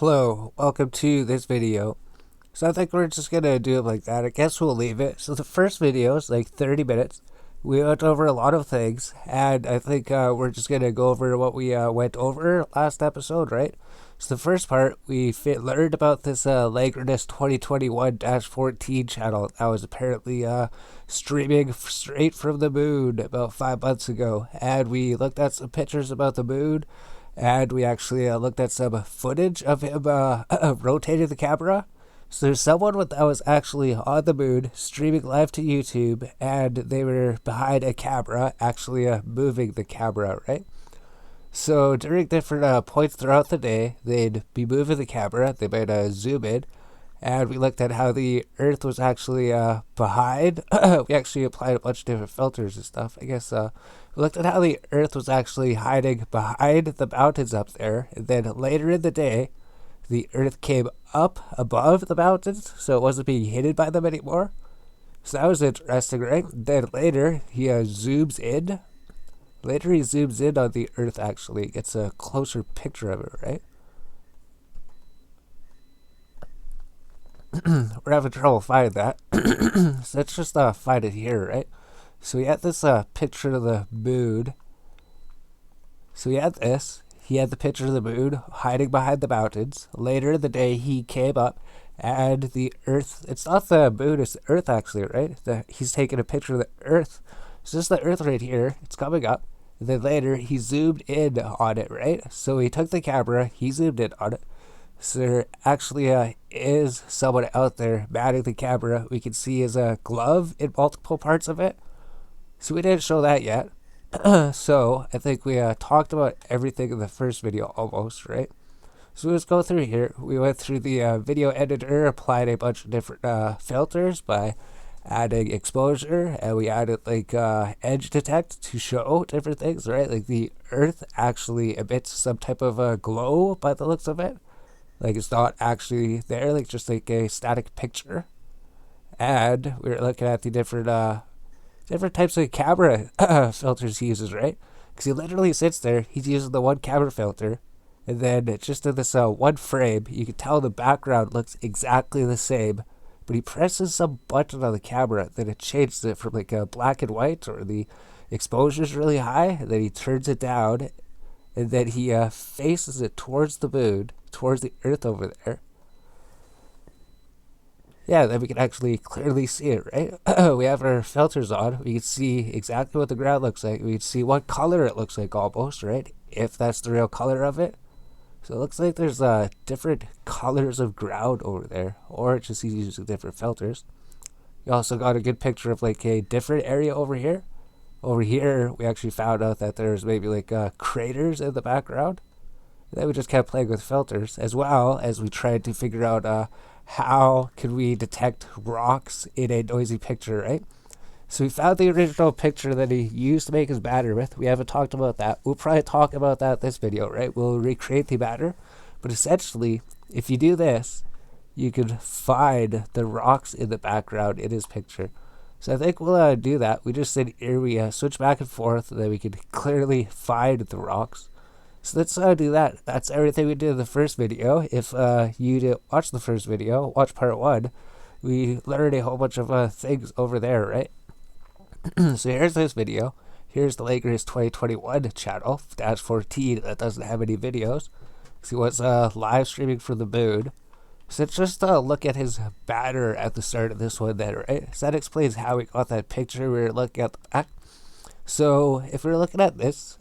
Hello, welcome to this video. So I think we're just gonna do it like that. I guess we'll leave it. So the first video is like 30 minutes. We went over a lot of things, and I think we're just gonna go over what we went over last episode, right? So the first part, we learned about this Langrenus 2021-14 channel that was apparently streaming straight from the moon about 5 months ago, and we looked at some pictures about the moon. And we actually looked at some footage of him rotating the camera. So there's someone that was actually on the moon, streaming live to YouTube, and they were behind a camera, actually moving the camera, right? So during different points throughout the day, they'd be moving the camera, they might zoom in, and we looked at how the Earth was actually behind. We actually applied a bunch of different filters and stuff. I guess we looked at how the Earth was actually hiding behind the mountains up there, and then later in the day, the Earth came up above the mountains, so it wasn't being hidden by them anymore. So that was interesting, right? Then later, he zooms in. Later, he zooms in on the Earth, actually. Gets a closer picture of it, right? We're having trouble finding that. So let's just find it here, right? So we had this picture of the moon. So we had this. He had the picture of the moon hiding behind the mountains. Later in the day, he came up, and the Earth. It's not the moon, it's the Earth, actually, right? He's taking a picture of the Earth. So this is the Earth right here. It's coming up. And then later, he zoomed in on it, right? So he took the camera, he zoomed in on it. So there actually is someone out there manning the camera. We can see his glove in multiple parts of it. So we didn't show that yet. So I think we talked about everything in the first video almost, right? So let's go through here. We went through the video editor, applied a bunch of different filters by adding exposure, and we added like edge detect to show different things, right? Like the Earth actually emits some type of glow by the looks of it. Like it's not actually there, like just like a static picture. And we were looking at the different types of camera filters he uses, right? Because he literally sits there, he's using the one camera filter, and then just in this one frame, you can tell the background looks exactly the same, but he presses some button on the camera, then it changes it from like black and white, or the exposure's really high, and then he turns it down, and then he faces it towards the moon, towards the Earth over there. Yeah, then we can actually clearly see it, right? We have our filters on. We can see exactly what the ground looks like. We can see what color it looks like almost, right? If that's the real color of it. So it looks like there's different colors of ground over there, or just he's using different filters. We also got a good picture of like a different area over here. Over here, we actually found out that there's maybe like craters in the background. And then we just kept playing with filters, as well as we tried to figure out how can we detect rocks in a noisy picture, right? So we found the original picture that he used to make his batter with. We haven't talked about that. We'll probably talk about that this video, right? We'll recreate the batter. But essentially, if you do this, you can find the rocks in the background in his picture. So I think we'll do that. We just said here we switch back and forth, and then we can clearly find the rocks. So let's do that. That's everything we did in the first video. If you didn't watch the first video, watch part 1. We learned a whole bunch of things over there, right? So here's this video. Here's the Langrenus 2021 channel, -14, that doesn't have any videos. See what's live streaming for the moon. So let's just look at his batter at the start of this one then, right? So that explains how we got that picture. We were looking at the back. So if we're looking at this,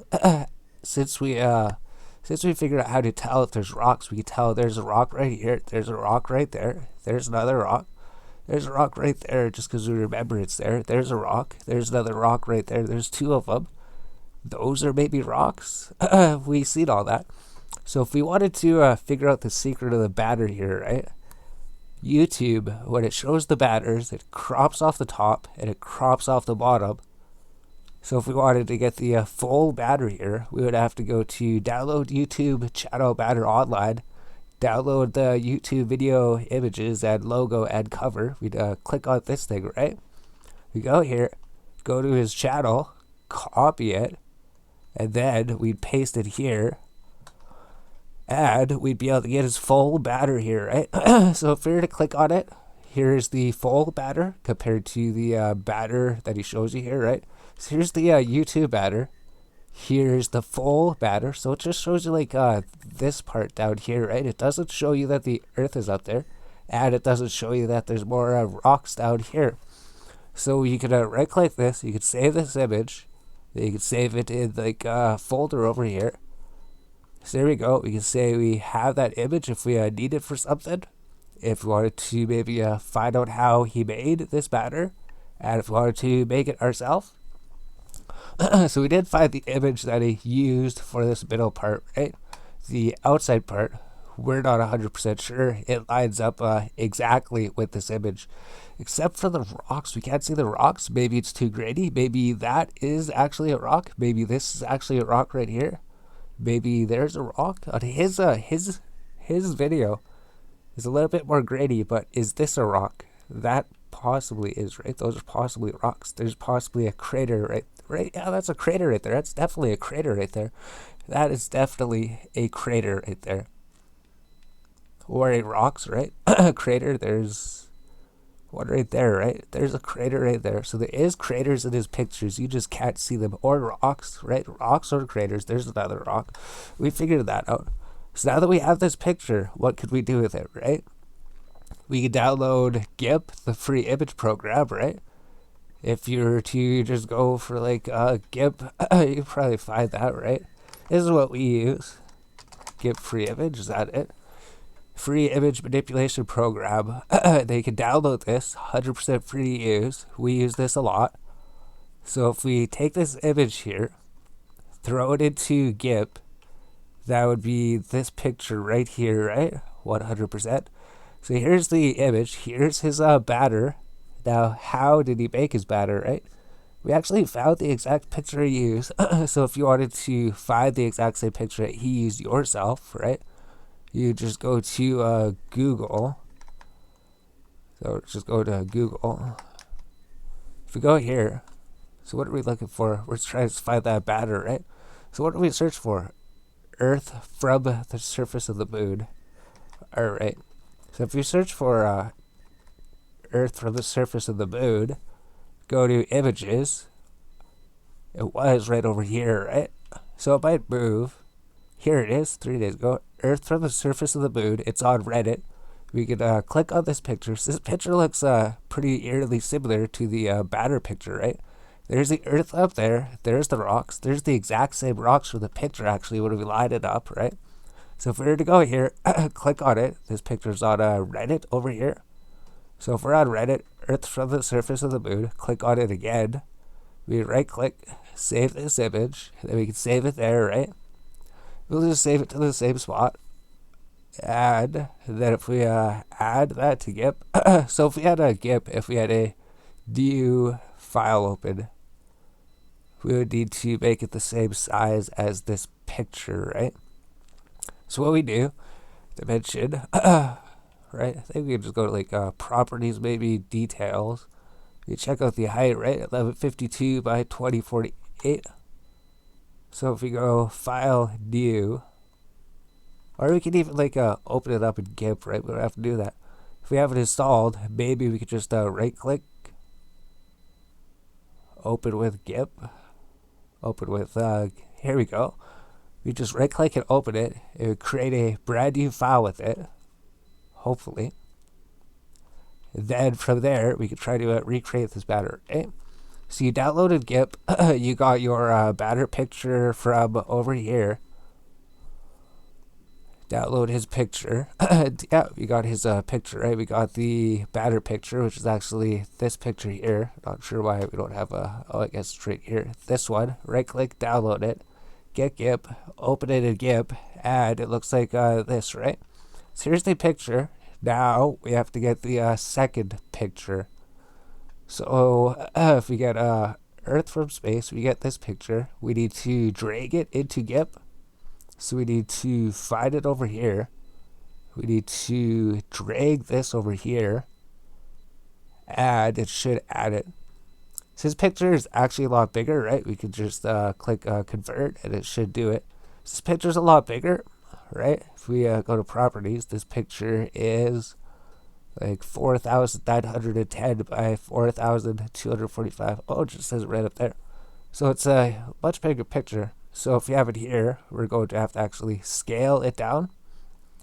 since we figured out how to tell if there's rocks, we can tell there's a rock right here, there's a rock right there, there's another rock, there's a rock right there, just because we remember it's there, there's a rock, there's another rock right there, there's 2 of them. Those are maybe rocks. We've seen all that. So if we wanted to figure out the secret of the batter here, right? YouTube, when it shows the batters, it crops off the top and it crops off the bottom. So if we wanted to get the full batter here, we would have to go to download YouTube channel batter online, download the YouTube video images and logo and cover. We'd click on this thing, right? We go here, go to his channel, copy it, and then we'd paste it here. and we'd be able to get his full batter here, right? So if we were to click on it, here's the full batter compared to the batter that he shows you here, right? So here's the YouTube batter. Here's the full batter. So it just shows you like this part down here, right? It doesn't show you that the earth is up there, and it doesn't show you that there's more rocks down here. So you could right click this, you could save this image, then you could save it in like a folder over here. So there we go. We can say we have that image if we need it for something. If we wanted to maybe find out how he made this batter, and if we wanted to make it ourselves. So we did find the image that he used for this middle part, right? The outside part, we're not 100% sure it lines up exactly with this image. Except for the rocks. We can't see the rocks. Maybe it's too grainy. Maybe that is actually a rock. Maybe this is actually a rock right here. Maybe there's a rock. On his video is a little bit more grainy, but is this a rock? That possibly is, right? Those are possibly rocks. There's possibly a crater right? Yeah, that's a crater right there. That's definitely a crater right there. That is definitely a crater right there. Or a rocks, right? Crater, there's one right there, right? There's a crater right there. So there is craters in his pictures. You just can't see them. Or rocks, right? Rocks or craters. There's another rock. We figured that out. So now that we have this picture, what could we do with it, right? We could download GIMP, the free image program, right? If you were to just go for like GIMP, you can probably find that, right? This is what we use. GIMP free image, is that it? Free image manipulation program. They can download this, 100% free to use. We use this a lot. So if we take this image here, throw it into GIMP, that would be this picture right here, right? 100%. So here's the image. Here's his batter. Now, how did he make his batter, right? We actually found the exact picture he used. So if you wanted to find the exact same picture that he used yourself, right? You just go to Google. So just go to Google. If we go here, so what are we looking for? We're trying to find that batter, right? So what do we search for? Earth from the surface of the moon. Alright. So if you search for Earth from the surface of the moon, go to images. It was right over here, right? So it might move. Here it is, 3 days ago. Earth from the surface of the moon. It's on Reddit. We can click on this picture. So this picture looks pretty eerily similar to the batter picture, right? There's the Earth up there. There's the rocks. There's the exact same rocks from the picture, actually, when we line it up, right? So if we were to go here, click on it. This picture's on Reddit over here. So if we're on Reddit, Earth from the surface of the moon, click on it again. We right-click, save this image. Then we can save it there, right? We'll just save it to the same spot. And then if we add that to GIMP, so if we had a GIMP, if we had a new file open, we would need to make it the same size as this picture, right? So what we do, dimension, right? I think we can just go to like properties, maybe details. You check out the height, right? 1152 by 2048. So if we go file new, or we can even like open it up in GIMP, right? We don't have to do that. If we have it installed, maybe we could just right click, open with GIMP, open with, here we go. We just right click and open it. It would create a brand new file with it, hopefully. And then from there, we can try to recreate this batter, right? So you downloaded GIMP, you got your batter picture from over here. Download his picture. Yeah, we got his picture, right? We got the batter picture, which is actually this picture here. Not sure why we don't have a, oh, I guess it's right here. This one, right click, download it, get GIMP, open it in GIMP, and it looks like this, right? So here's the picture. Now we have to get the second picture. So if we get Earth from space, we get this picture. We need to drag it into GIMP. So we need to find it over here. We need to drag this over here. And it should add it. So this picture is actually a lot bigger, right? We could just click convert and it should do it. This picture's a lot bigger, right? If we go to properties, this picture is like 4,910 by 4,245. Oh, it just says it right up there. So it's a much bigger picture. So if we have it here, we're going to have to actually scale it down.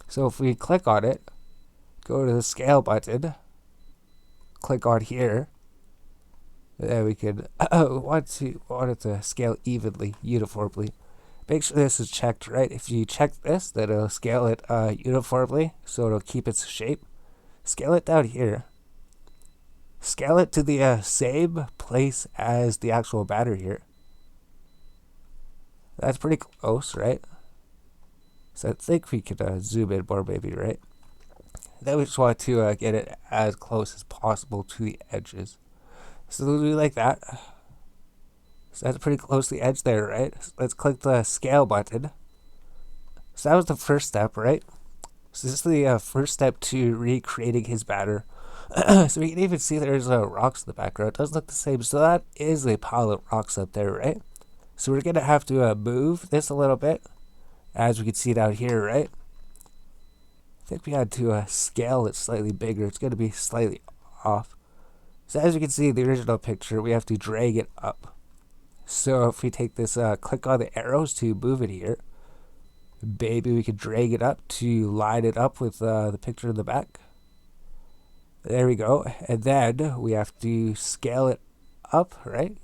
So if we click on it, go to the scale button, click on here, then we can want it to scale evenly, uniformly. Make sure this is checked, right? If you check this, then it'll scale it uniformly, so it'll keep its shape. Scale it down here. Scale it to the same place as the actual batter here. That's pretty close, right? So I think we could zoom in more maybe, right? Then we just want to get it as close as possible to the edges. So we'll do like that. So that's pretty close to the edge there, right? So let's click the scale button. So that was the first step, right? So this is the first step to recreating his batter. So we can even see there's rocks in the background. It does look the same. So that is a pile of rocks up there, right? So we're going to have to move this a little bit, as we can see down here, right? I think we had to scale it slightly bigger. It's going to be slightly off. So as you can see in the original picture, we have to drag it up. So if we take this, click on the arrows to move it here, maybe we could drag it up to line it up with the picture in the back. There we go. And then we have to scale it up, right?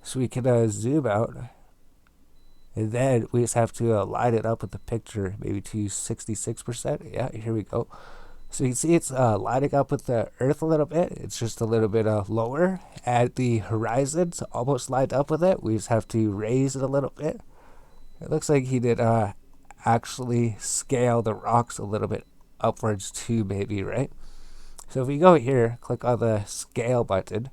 So we can zoom out. And then we just have to line it up with the picture, maybe to 66%. Yeah, here we go. So you can see it's lining up with the earth a little bit. It's just a little bit lower at the horizon. It's almost lined up with it. We just have to raise it a little bit. It looks like he did actually scale the rocks a little bit upwards too, maybe, right? So if we go here, click on the scale button,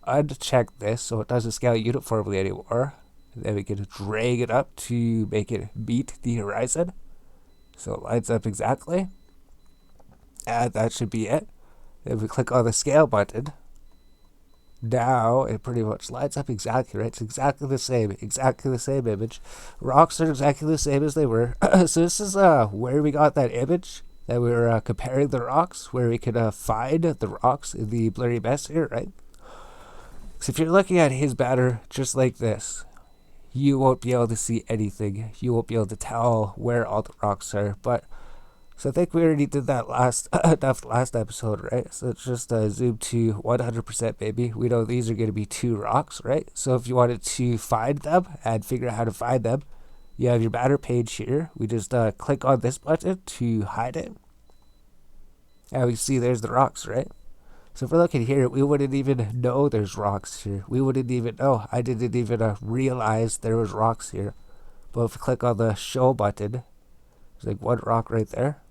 uncheck this so it doesn't scale uniformly anymore. Then we can drag it up to make it meet the horizon. So it lines up exactly. And that should be it. If we click on the scale button, now it pretty much lines up exactly, right? It's exactly the same image. Rocks are exactly the same as they were. So this is where we got that image that we were comparing the rocks, where we could find the rocks in the blurry mess here, right? So if you're looking at his batter just like this, you won't be able to see anything. You won't be able to tell where all the rocks are, but so I think we already did that last episode, right? So let's just zoom to 100%, maybe. We know these are going to be two rocks, right? So if you wanted to find them and figure out how to find them, you have your batter page here. We just click on this button to hide it. And we see there's the rocks, right? So if we're looking here, we wouldn't even know there's rocks here. We wouldn't even know. I didn't even realize there was rocks here. But if we click on the show button, there's like one rock right there.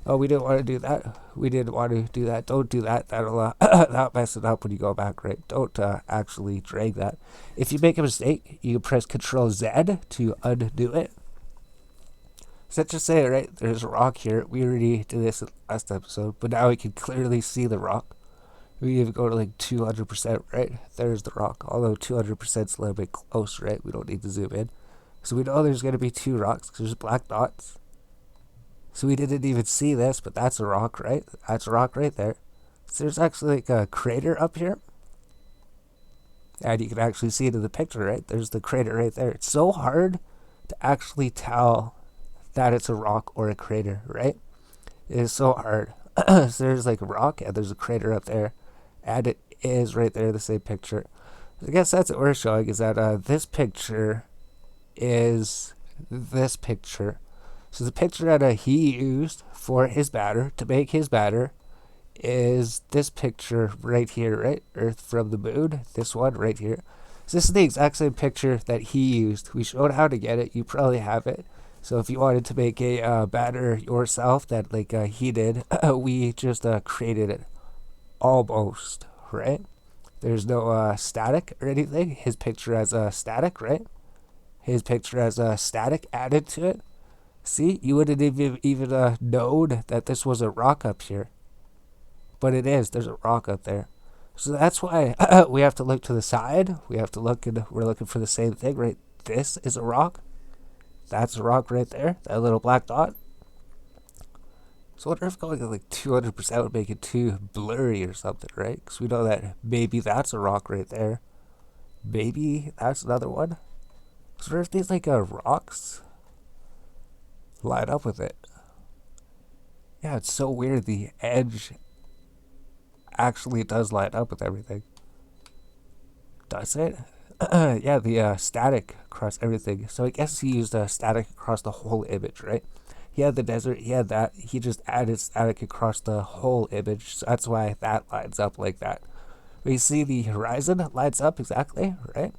Oh, we didn't want to do that. We didn't want to do that. Don't do that. That'll mess it up when you go back, right? Don't actually drag that. If you make a mistake, you can press Control Z to undo it. So let's just say, right, there's a rock here. We already did this in the last episode, but now we can clearly see the rock. We even go to like 200%, right? There's the rock. Although 200% is a little bit close, right? We don't need to zoom in. So we know there's going to be two rocks because there's black dots. So we didn't even see this, but that's a rock, right? That's a rock right there. So there's actually like a crater up here. And you can actually see it in the picture, right? There's the crater right there. It's so hard to actually tell that it's a rock or a crater, right? It is so hard. So there's like a rock and there's a crater up there. And it is right there, the same picture. I guess that's what we're showing, is that this picture is this picture. So the picture that he used for his batter, to make his batter, is this picture right here, right? Earth from the moon, this one right here. So this is the exact same picture that he used. We showed how to get it. You probably have it. So if you wanted to make a batter yourself that like he did, we just created it almost, right? There's no static or anything. His picture has a static, right? His picture has a static added to it. See, you wouldn't even known that this was a rock up here. But it is. There's a rock up there. So that's why we have to look to the side. We have to look, and we're looking for the same thing, right? This is a rock. That's a rock right there, that little black dot. So I wonder if going at like 200% would make it too blurry or something, right? Because we know that maybe that's a rock right there. Maybe that's another one. So I wonder if these like rocks line up with it. Yeah, it's so weird. The edge actually does line up with everything. Does it? Yeah, the static across everything. So I guess he used static across the whole image, right? He had the desert, he had that. He just added static across the whole image. So that's why that lines up like that. We see the horizon lines up exactly, right?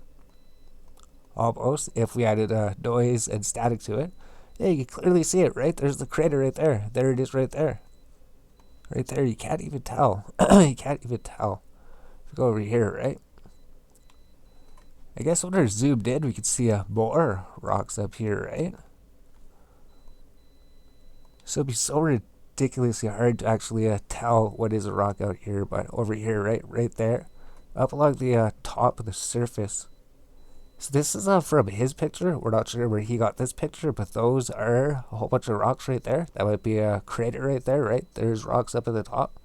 Almost. If we added noise and static to it. Yeah, you can clearly see it, right? There's the crater right there. There it is right there. Right there, you can't even tell. You can't even tell. If we go over here, right? I guess when we're zoomed in, we can see more rocks up here, right? So it'd be so ridiculously hard to actually tell what is a rock out here, but over here, right there, up along the top of the surface. So this is from his picture. We're not sure where he got this picture, but those are a whole bunch of rocks right there. That might be a crater right there, right? There's rocks up at the top.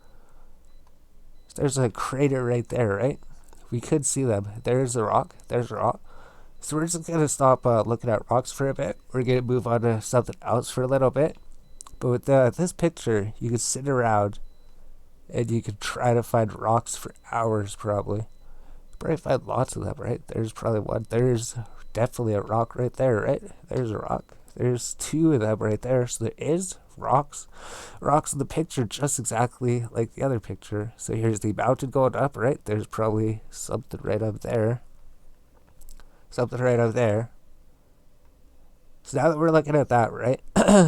So there's a crater right there, right? We could see them. There's a rock. There's a rock. So we're just going to stop looking at rocks for a bit. We're going to move on to something else for a little bit. But with this picture, you can sit around and you can try to find rocks for hours probably. Probably find lots of them, right? There's probably one. There's definitely a rock right there, right? There's a rock. There's two of them right there. So there is rocks. Rocks in the picture just exactly like the other picture. So here's the mountain going up, right? There's probably something right up there. Something right up there. So now that we're looking at that, right?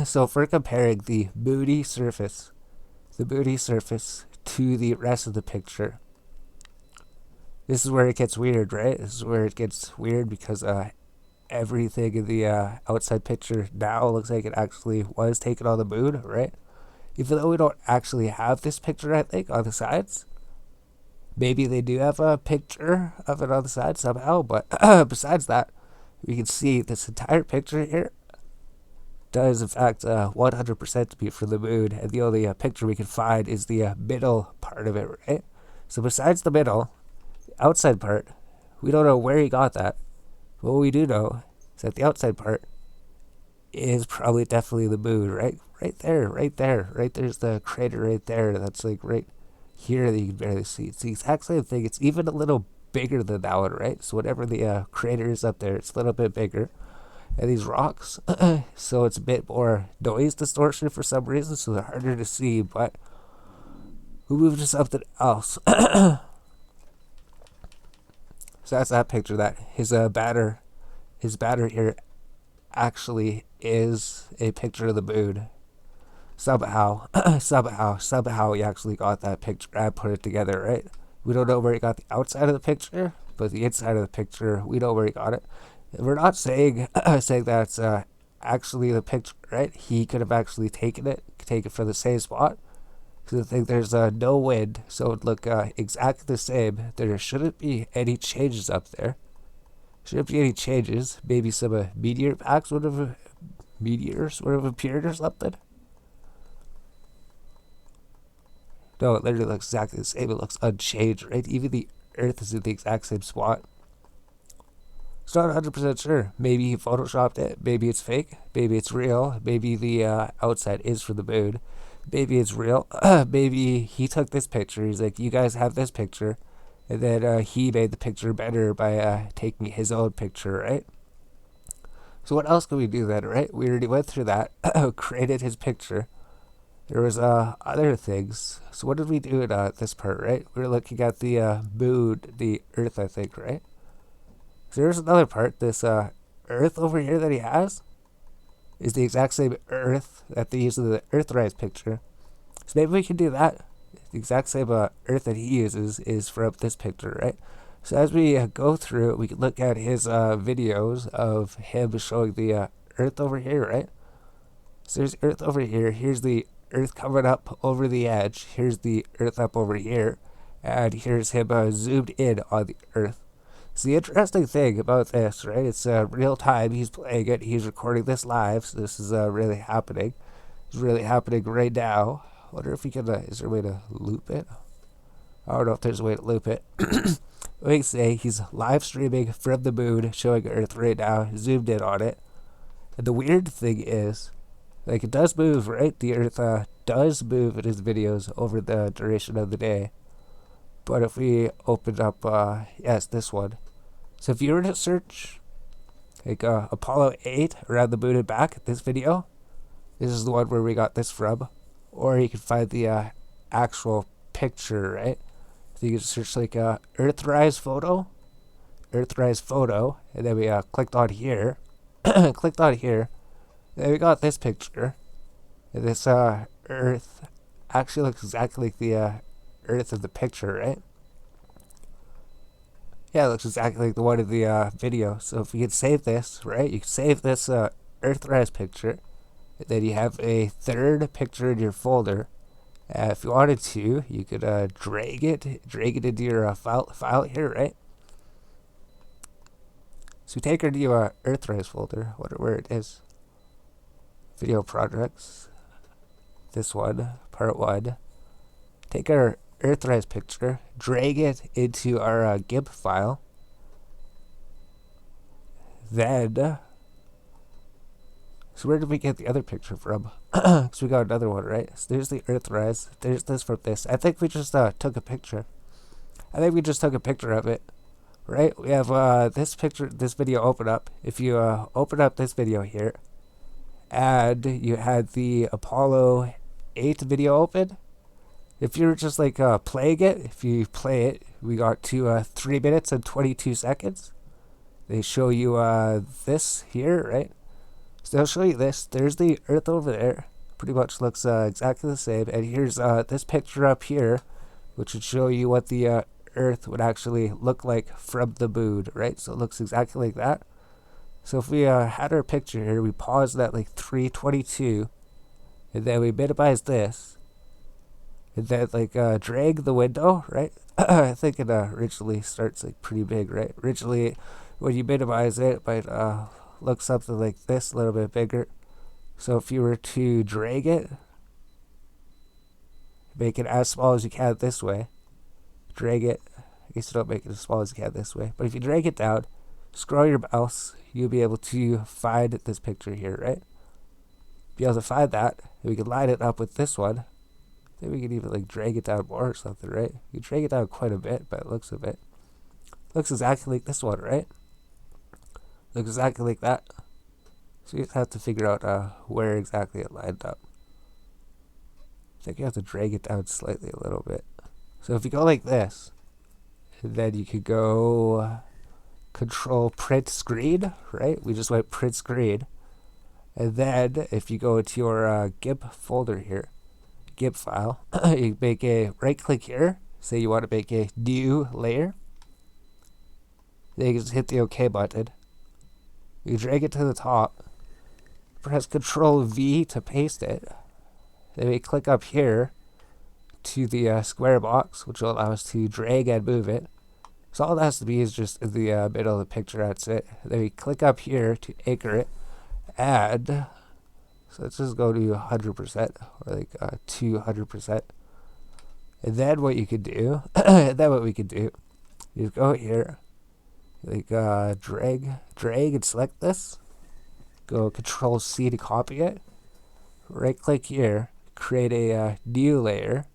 So if we're comparing the moody surface to the rest of the picture, this is where it gets weird, right? This is where it gets weird because everything in the outside picture now looks like it actually was taken on the moon, right? Even though we don't actually have this picture, I think, on the sides. Maybe they do have a picture of it on the side somehow, but besides that, we can see this entire picture here does in fact 100% be for the moon, and the only picture we can find is the middle part of it, right? So besides the middle, the outside part, we don't know where he got that. What we do know is that the outside part is probably definitely the moon, right? Right there, right there, right there's the crater right there. That's like right here that you can barely see. It's the exact same thing. It's even a little bigger than that one, right? So whatever the crater is up there, it's a little bit bigger. And these rocks, so it's a bit more noise distortion for some reason, so they're harder to see, but we'll move to something else. So that's that picture, that his banner here actually is a picture of the moon. Somehow he actually got that picture and put it together, right? We don't know where he got the outside of the picture, but the inside of the picture, we know where he got it. We're not saying that's actually the picture, right? He could have actually taken it from the same spot. Because I think there's no wind, so it would look exactly the same. There shouldn't be any changes up there. Shouldn't be any changes. Maybe some meteors would have appeared or something. No, it literally looks exactly the same. It looks unchanged, right? Even the Earth is in the exact same spot. It's not 100% sure. Maybe he photoshopped it. Maybe it's fake. Maybe it's real. Maybe the outside is for the moon. Maybe it's real. Maybe he took this picture. He's like, you guys have this picture. And then he made the picture better by taking his own picture, right? So what else can we do then, right? We already went through that. Created his picture. There was other things. So what did we do in this part, right? We were looking at the moon, the Earth, I think, right? So there's another part. This Earth over here that he has is the exact same Earth that they use in the Earthrise picture. So maybe we can do that. The exact same Earth that he uses is from this picture, right? So as we go through it, we can look at his videos of him showing the Earth over here, right? So there's Earth over here. Here's the Earth coming up over the edge. Here's the Earth up over here. And here's him zoomed in on the Earth. So the interesting thing about this, right? It's real time. He's playing it. He's recording this live. So this is really happening. It's really happening right now. Wonder if we can. Is there a way to loop it? I don't know if there's a way to loop it. We can say he's live streaming from the moon, showing Earth right now. Zoomed in on it. And the weird thing is, like, it does move, right? The Earth does move in his videos over the duration of the day. But if we open up, yes, this one. So if you were to search, like, Apollo 8 around the moon and back, this video, this is the one where we got this from. Or you can find the actual picture, right? So you can search, like, Earthrise photo, and then we clicked on here, clicked on here, then we got this picture. And this Earth actually looks exactly like the Earth of the picture, right? Yeah, it looks exactly like the one in the video. So if you can save this, right, you can save this Earthrise picture. And then you have a third picture in your folder. If you wanted to, you could drag it into your file here, right? So we take our new Earthrise folder, wonder where it is. Video projects. This one, part 1. Take our Earthrise picture, drag it into our GIMP file. Then, so where did we get the other picture from? Because we got another one, right? So there's the Earthrise. There's this from this. I think we just took a picture. I think we just took a picture of it, right? We have this picture, this video open up. If you open up this video here, and you had the Apollo 8 video open, if you're just like playing it, if you play it, we got to 3 minutes and 22 seconds. They show you this here, right? So they'll show you this. There's the Earth over there. Pretty much looks exactly the same. And here's this picture up here, which would show you what the Earth would actually look like from the moon, right? So it looks exactly like that. So if we had our picture here, we paused at like 3:22, and then we minimize this, and then like drag the window, right? I think it originally starts like pretty big, right? Originally, when you minimize it, it might look something like this, a little bit bigger. So if you were to drag it, make it as small as you can this way, drag it. I guess you don't make it as small as you can this way, but if you drag it down, scroll your mouse, you'll be able to find this picture here, right? Be able to find that, and we can line it up with this one. Then we can even like drag it down more or something, right? You can drag it down quite a bit, but it looks exactly like this one, right? Looks exactly like that. So you just have to figure out where exactly it lined up. I think you have to drag it down slightly a little bit. So if you go like this, then you could go Control print screen, right? We just went print screen. And then if you go into your GIMP folder here, GIMP file, you make a right click here. Say you want to make a new layer. Then you just hit the OK button. You drag it to the top. Press Control V to paste it. Then we click up here to the square box, which will allow us to drag and move it. So all it has to be is just in the middle of the picture, that's it. Then we click up here to anchor it, add, so let's just go to 100%, or like 200%. And then what you could do, is go here, like drag and select this, go Control C to copy it, right click here, create a new layer,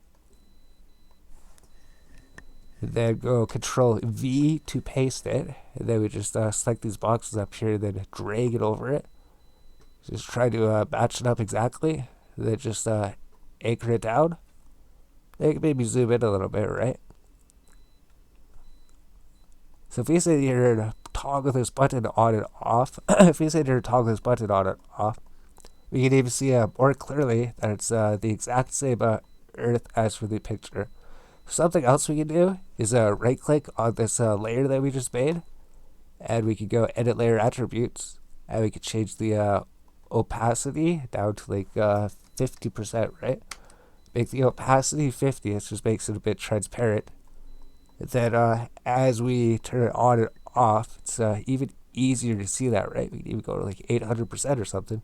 and then go Control V to paste it, and then we just select these boxes up here, then drag it over it. Just try to match it up exactly, and then just anchor it down. Then you can maybe zoom in a little bit, right? So if we say you're to toggle this button on and off, we can even see more clearly that it's the exact same Earth as for the picture. Something else we can do is right click on this layer that we just made, and we can go edit layer attributes, and we can change the opacity down to like 50%, right? Make the opacity 50, it just makes it a bit transparent. And then as we turn it on and off, it's even easier to see that, right? We can even go to like 800% or something.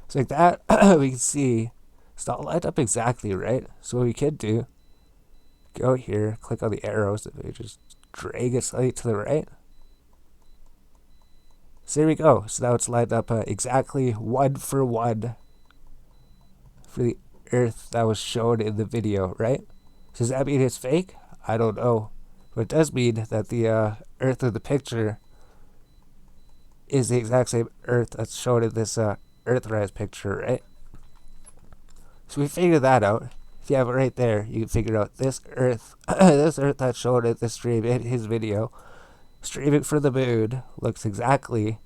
So like that, we can see it's not lined up exactly, right? So what we could do, go here, click on the arrows, and we just drag it slightly to the right. So there we go. So now it's lined up exactly 1-for-1 for the Earth that was shown in the video, right? So does that mean it's fake? I don't know. But it does mean that the Earth of the picture is the exact same Earth that's shown in this Earthrise picture, right? So we figured that out. If you have it right there, you can figure out this Earth, this Earth that's shown in the stream in his video, streaming from the moon, looks exactly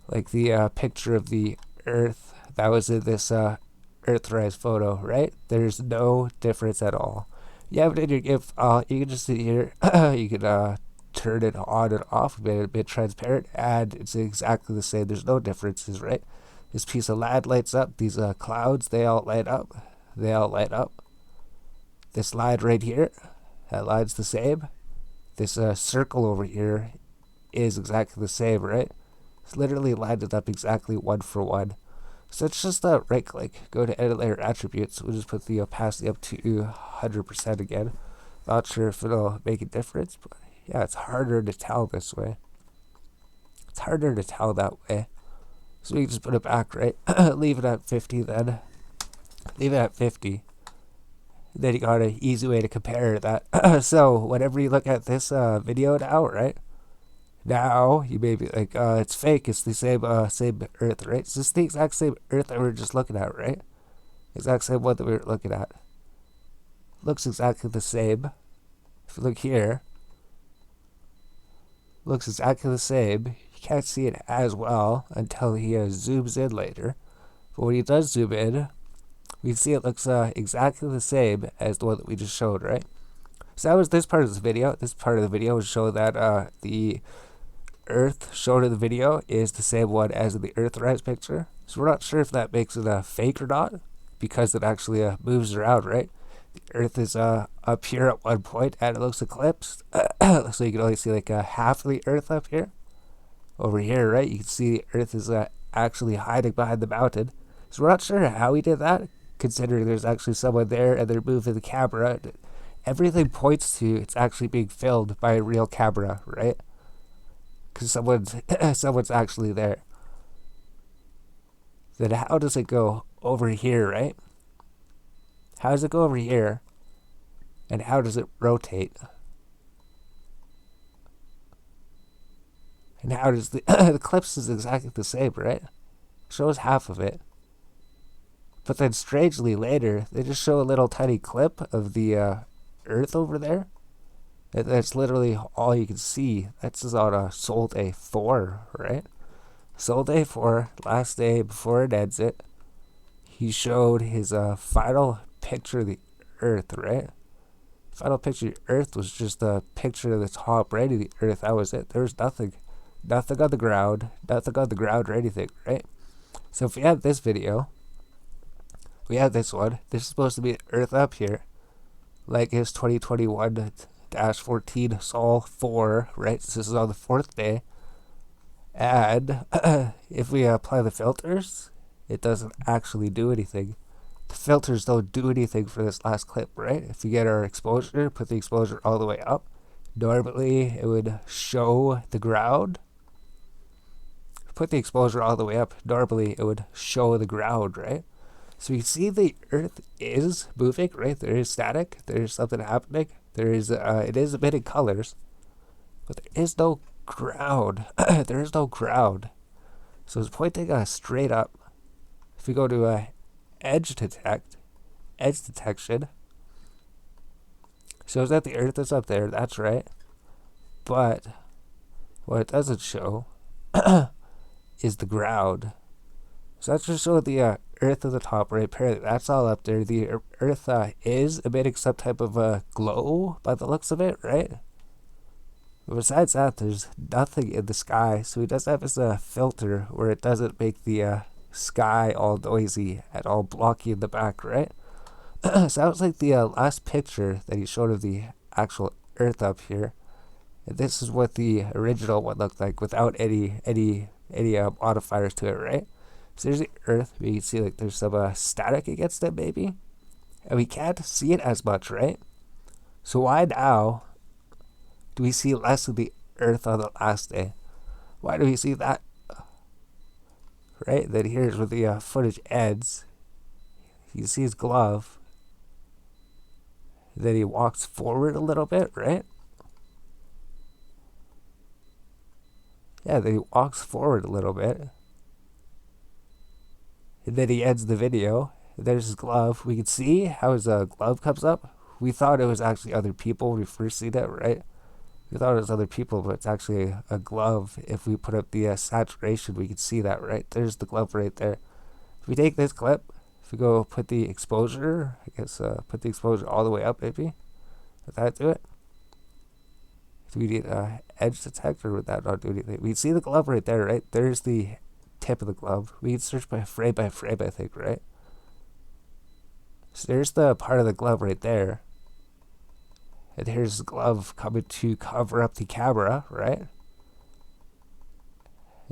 like the picture of the Earth that was in this Earthrise photo, right? There's no difference at all. You have it in your GIF. You can just sit here. You can turn it on and off, make it a bit transparent, and it's exactly the same. There's no differences, right? This piece of land lights up. These clouds, they all light up. They all light up. This line right here, that line's the same. This circle over here is exactly the same, right? It's literally lined it up exactly 1-for-1. So it's just right click, go to edit layer attributes. We'll just put the opacity up to 100% again. Not sure if it'll make a difference, but yeah, it's harder to tell this way. It's harder to tell that way. So we can just put it back, right? Leave it at 50 then. Leave it at 50. Then you got an easy way to compare that. So whenever you look at this video now, right? Now you may be like, it's fake. It's the same Earth, right? It's just the exact same Earth that we were just looking at, right? Exact same one that we were looking at. Looks exactly the same. If you look here, looks exactly the same. You can't see it as well until he zooms in later. But when he does zoom in, we can see it looks exactly the same as the one that we just showed, right? So that was this part of the video. This part of the video was show that the Earth shown in the video is the same one as in the Earthrise picture. So we're not sure if that makes it fake or not, because it actually moves around, right? The Earth is up here at one point and it looks eclipsed. So you can only see like half of the Earth up here. Over here, right, you can see the Earth is actually hiding behind the mountain. So we're not sure how he did that, considering there's actually someone there and they're moving the camera. Everything points to it's actually being filmed by a real camera, right? Because someone's actually there. Then how does it go over here, right? How does it go over here? And how does it rotate? And how does the eclipse is exactly the same, right? Shows half of it. But then strangely later, they just show a little tiny clip of the Earth over there. That's literally all you can see. That's just on Soul Day 4, right? Soul Day 4, last day before it ends it, he showed his final picture of the Earth, right? Final picture of the Earth was just a picture of the top right of the Earth. That was it. There was nothing. Nothing on the ground. Nothing on the ground or anything, right? So if we have this video, we have this one. This is supposed to be Earth up here. Like his 2021-14 Sol 4, right? So this is on the 4th day. And if we apply the filters, it doesn't actually do anything. The filters don't do anything for this last clip, right? If we get our exposure, put the exposure all the way up, normally it would show the ground. Put the exposure all the way up, normally it would show the ground, right? So you can see the Earth is moving, right? There is static. There is something happening. There is it is emitting colors, but there is no ground. There is no ground. So it's pointing straight up. If we go to edge detection shows that the Earth is up there. That's right. But what it doesn't show is the ground. So that's just showing the Earth at the top, right? Apparently that's all up there. The Earth is emitting some type of glow by the looks of it, right? But besides that, there's nothing in the sky. So he does have his filter where it doesn't make the sky all noisy and all blocky in the back, right? So that was like the last picture that he showed of the actual Earth up here. And this is what the original one looked like without any modifiers to it, right? So there's the Earth. We can see like there's some static against it, maybe, and we can't see it as much, right? So why now do we see less of the Earth on the last day? Why do we see that? Right? Then here's where the footage ends. You can see his glove. Then he walks forward a little bit, right? Yeah, then he walks forward a little bit. And then he ends the video. There's his glove. We can see how his glove comes up. We thought it was actually other people when we first seen it, right? We thought it was other people, but it's actually a glove. If we put up the saturation, we can see that, right? There's the glove right there. If we take this clip, if we go put the exposure, I guess put the exposure all the way up, maybe. Would that do it? Do we need edge detector? Would that not do anything? We can see the glove right there, right? There's the tip of the glove. We can search by frame, I think, right? So there's the part of the glove right there. And here's the glove coming to cover up the camera, right? And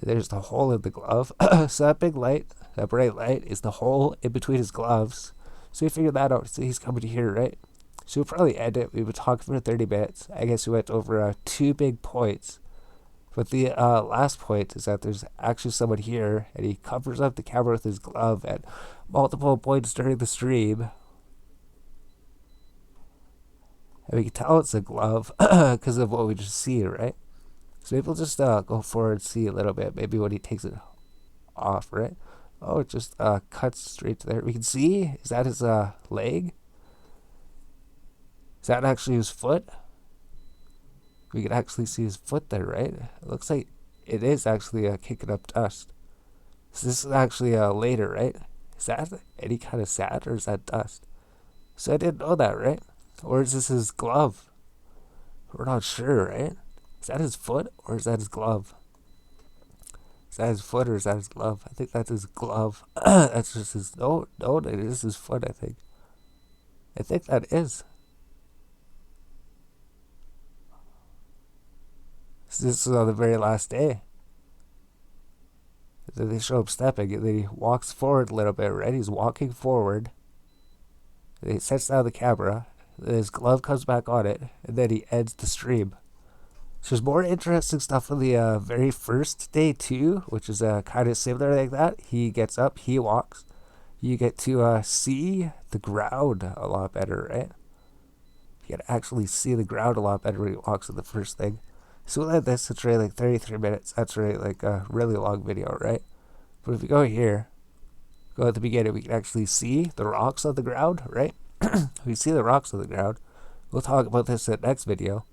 there's the hole in the glove. So that big light, that bright light, is the hole in between his gloves. So we figured that out. So he's coming to here, right? So we'll probably end it. We've been talking for 30 minutes. I guess we went over 2 big points. But the last point is that there's actually someone here, and he covers up the camera with his glove at multiple points during the stream. And we can tell it's a glove because of what we just see, right? So maybe we'll just go forward and see a little bit. Maybe when he takes it off, right? Oh, it just cuts straight to there. We can see, is that his leg? Is that actually his foot? We can actually see his foot there, right? It looks like it is actually kicking up dust. So this is actually later, right? Is that any kind of sand or is that dust? So I didn't know that, right? Or is this his glove? We're not sure, right? Is that his foot or is that his glove? Is that his foot or is that his glove? I think that's his glove. That's just his... No, it is his foot, I think. I think that is. So this is on the very last day. Then they show him stepping, and then he walks forward a little bit, right? He's walking forward. And he sets down the camera. Then his glove comes back on it, and then he ends the stream. So there's more interesting stuff on the very first day too, which is kind of similar like that. He gets up, he walks. You get to see the ground a lot better, right? You can actually see the ground a lot better when he walks on the first thing. So like this, it's really like 33 minutes. That's really like a really long video, right? But if we go here, go at the beginning, we can actually see the rocks on the ground, right? We see the rocks on the ground. We'll talk about this in the next video.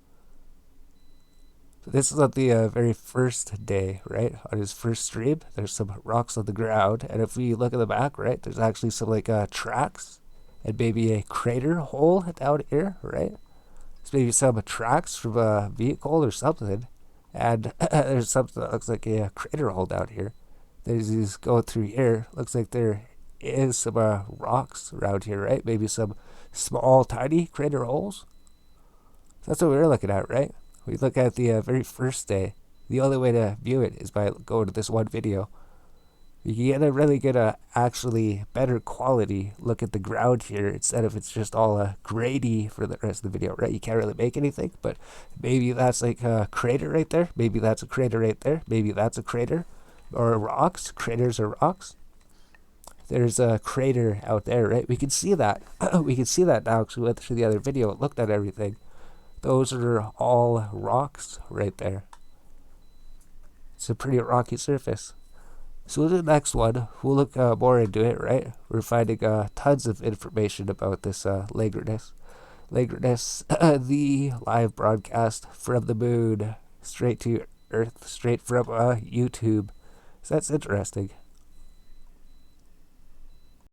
But this is on the very first day, right? On his first stream, there's some rocks on the ground. And if we look at the back, right, there's actually some like tracks and maybe a crater hole down here, right? So maybe some tracks from a vehicle or something. And there's something that looks like a crater hole down here. There's these going through here. Looks like there is some rocks around here, right? Maybe some small, tiny crater holes. That's what we were looking at, right? We look at the very first day. The only way to view it is by going to this one video. You can get a really good, actually better quality look at the ground here instead of it's just all grady for the rest of the video, right? You can't really make anything, but maybe that's like a crater right there. Maybe that's a crater right there. Maybe that's a crater. Or rocks. Craters or rocks. There's a crater out there, right? We can see that. We can see that now because we went through the other video and looked at everything. Those are all rocks right there. It's a pretty rocky surface. So the next one, we'll look more into it, right? We're finding tons of information about this Langrenus. Langrenus, the live broadcast from the moon, straight to Earth, straight from YouTube. So that's interesting.